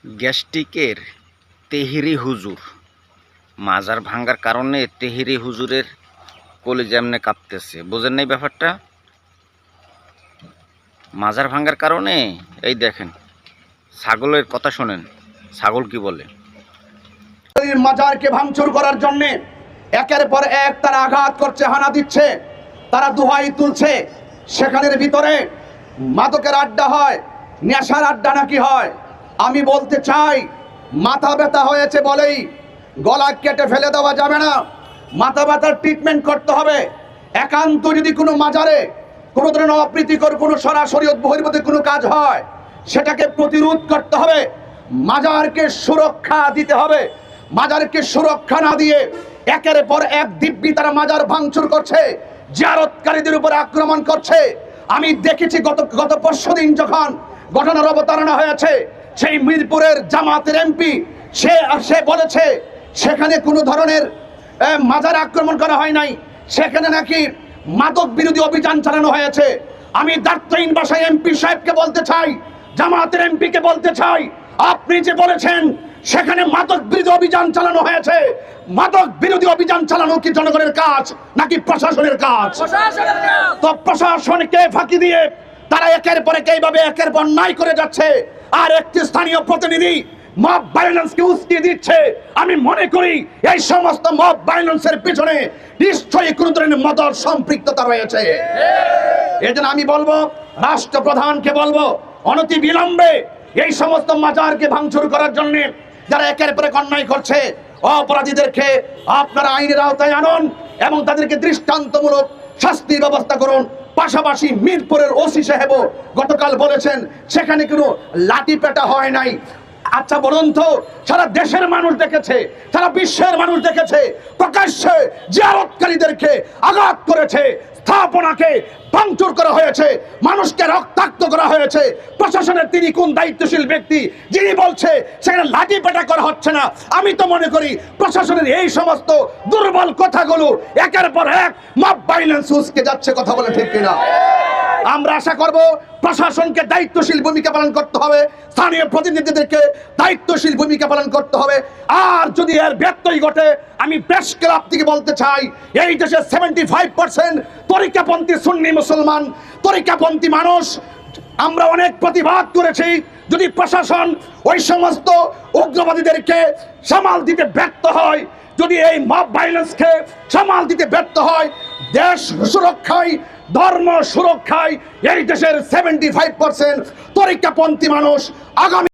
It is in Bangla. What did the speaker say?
গ্যাস্ট্রিকের তেহেরি হুজুর মাজার ভাঙ্গার কারণে তেহেরি হুজুরের কলিজা এমনি কাঁপতেছে। বোঝেন নাই ব্যাপারটা? মাজার ভাঙ্গার কারণে এই দেখেন, ছাগলের কথা শোনেন, ছাগল কি বলে। মাজারকে ভাঙচুর করার জন্য একের পর এক তারা আঘাত করছে, হানা দিচ্ছে, তারা দোহাই তুলছে। সেখানের ভিতরে মাদকের আড্ডা হয়, নেশার আড্ডা নাকি হয়। আমি বলতে চাই, মাথা ব্যথা হয়েছে বলেই গলা কেটে ফেলে দেওয়া যাবে না। মাথা ব্যথার ট্রিটমেন্ট করতে হবে। একান্ত যদি কোনো মাজারে কোনো ধরনের অপ্রীতিকর কোনো সরাসরি বহির্ভূত কোনো কাজ হয়, সেটাকে প্রতিরোধ করতে হবে। মাজারকে সুরক্ষা দিতে হবে। মাজারকে সুরক্ষা না দিয়ে একের পর এক দিব্যি তারা মাজার ভাঙচুর করছে, জিয়ারতকারীদের উপর আক্রমণ করছে। আমি দেখেছি গত পরশুদিন যখন ঘটনার অবতারণা হয়েছে, সেই মিরপুরের জামাতের এমপি সে বলেছে সেখানে কোনো ধরনের মাজার আক্রমণ করা হয় নাই, সেখানে নাকি মাদক বিরোধী অভিযান চালানো হয়েছে। আমি দায়িত্বহীন ভাষায় এমপি সাহেবকে বলতে চাই, জামাতের এমপিকে বলতে চাই, আপনি যে বলেছেন সেখানে মাদক বিরোধী অভিযান চালানো হয়েছে, মাদক বিরোধী অভিযান চালানো কি জনগণের কাজ নাকি প্রশাসনের কাজ? তো প্রশাসনকে ফাঁকি দিয়ে তারা একের পর এক এইভাবে একের পর অন্যায় করে যাচ্ছে। আর একটি স্থানীয় প্রতিনিধি মব ভায়োলেন্সকে উস্কিয়ে দিচ্ছে। আমি মনে করি এই সমস্ত মব ভায়োলেন্সের পিছনে নিশ্চয়ই কোনো ধরনের মদর সম্পৃক্ততা রয়েছে। এজন্য আমি বলবো, রাষ্ট্রপ্রধানকে বলবো, অনতি বিলম্বে এই সমস্ত মাজারকে ভাঙচুর করার জন্য যারা একের পর এক অন্যায় করছে, অপরাধীদেরকে আপনারা আইনের আওতায় আনুন এবং তাদেরকে দৃষ্টান্তমূলক শাস্তির ব্যবস্থা করুন। পাশাপাশি মিরপুরের ওসি সাহেব গতকাল বলেছেন সেখানে কোনো লাঠি পেটা হয় নাই। আচ্ছা বলুন তো, সারা দেশের মানুষ দেখেছে, সারা বিশ্বের মানুষ দেখেছে, প্রকাশ্যে জিয়ারতকারীদেরকে আঘাত করেছে, স্থাপনাকে ভাঙচুর করা হয়েছে, মানুষকে রক্তাক্ত করা হয়েছে। প্রশাসনের তিনি কোন দায়িত্বশীল ব্যক্তি যিনি বলছে সেখানে লাঠি পেটা করা হচ্ছে না? আমি তো মনে করি প্রশাসনের এই সমস্ত দুর্বল কথাগুলো একের পর এক মব ভায়োলেন্স উস্কে যাচ্ছে। কথা বলে ঠিক কিনা? আমরা আশা করব প্রশাসনকে দায়িত্বশীল ভূমিকা পালন করতে হবে, স্থানীয় প্রতিনিধিদেরকে দায়িত্বশীল ভূমিকা পালন করতে হবে। আর যদি এর ব্যত্যয় ঘটে, আমি প্রেস ক্লাব থেকে বলতে চাই, এই দেশে 75% তরিকাপন্থী সুন্নি মুসলমান, তরিকাপন্থী মানুষ। আমরা অনেক প্রতিবাদ করেছি। যদি প্রশাসন ওই সমস্ত উগ্রবাদীদেরকে সামাল দিতে ব্যর্থ হয়, যদি এই মব ভায়োলেন্সকে সামাল দিতে ব্যর্থ হয়, দেশ সুরক্ষায়, ধর্ম সুরক্ষায় এই দেশের 75% তরিকাপন্থী মানুষ আগামী